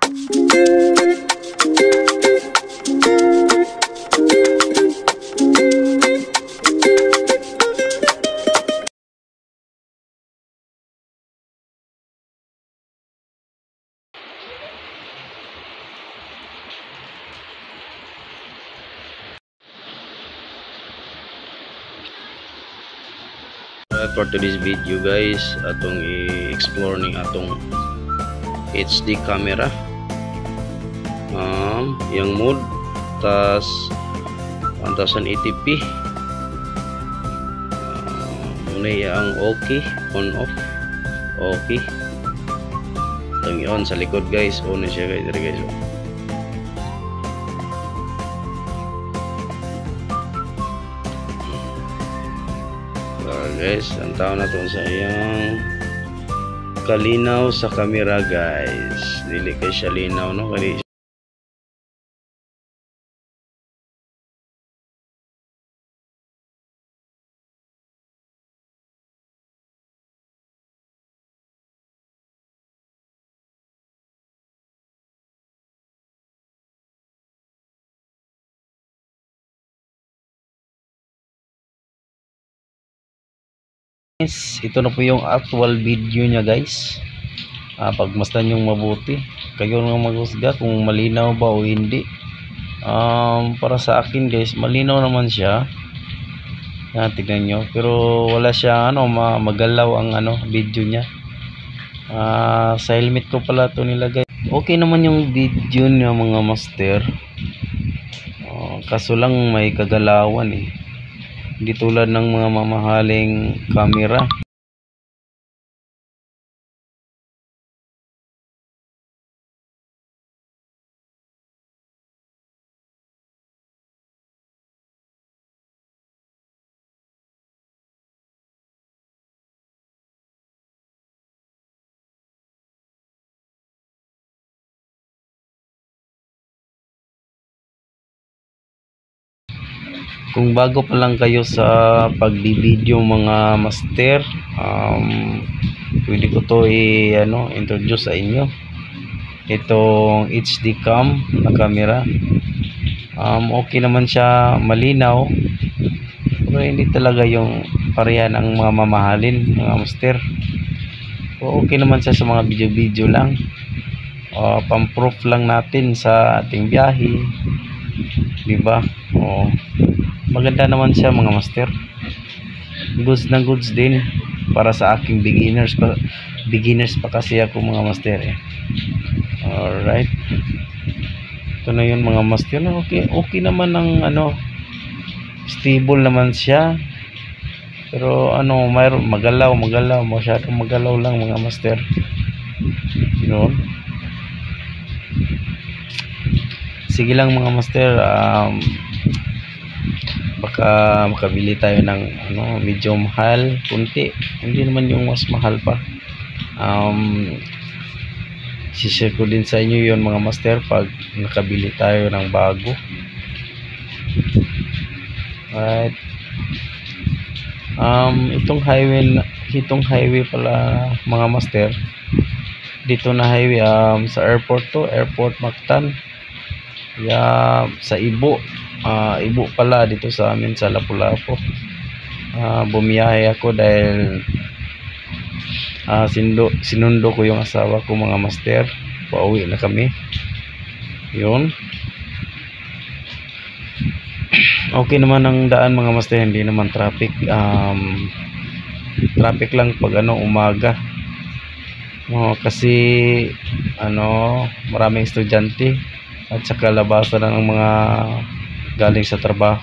For today's video guys, atong i-explore ning atong HD camera, yung mode tas 1080p, muna ang okay, on off okay. Itong yun sa likod guys, on siya guys. Guys, ang tao na to sa iyang kalinaw sa camera guys, dili kay siya linaw no, kali ito na po yung actual video niya guys. Pagmasdan yung mabuti, kayo nga maghusga kung malinaw ba o hindi. Para sa akin guys, malinaw naman siya. Tignan nyo, pero wala siya magalaw ang video niya. Sa helmet ko pala to nilagay. Okay naman yung video niya mga master, kaso lang may kagalawan hindi tulad ng mga mamahaling camera. Kung bago pa lang kayo sa pagbibideo mga master, pwede ko to introduce sa inyo itong HD cam na camera. Okay naman siya, malinaw, pero hindi talaga yung pareha ng mga mamahalin mga master. So, okay naman siya sa mga video lang, pang-proof lang natin sa ating biyahe, diba? Maganda naman siya mga master, goods na goods din para sa aking beginners pa kasi ako mga master Alright, ito na yun mga master. Okay naman ng stable naman siya, pero mayroon magalaw masyadong magalaw lang mga master yun. Sige lang mga master, baka makabili tayo ng medyo mahal kunti, hindi naman yung mas mahal pa. Share ko din sa inyo yon mga master pag nakabili tayo ng bago. Right. Itong highway pala mga master, dito na highway, sa airport to, airport Mactan, sa Ibo pala, dito sa amin sa Lapu-Lapu. Bumiyahe ako dahil sinundo ko yung asawa ko mga master, pauwi na kami yun. Okay naman ang daan mga master, hindi naman traffic. Traffic lang pag umaga, kasi maraming estudyante at saka labasan ng mga galing sa trabaho.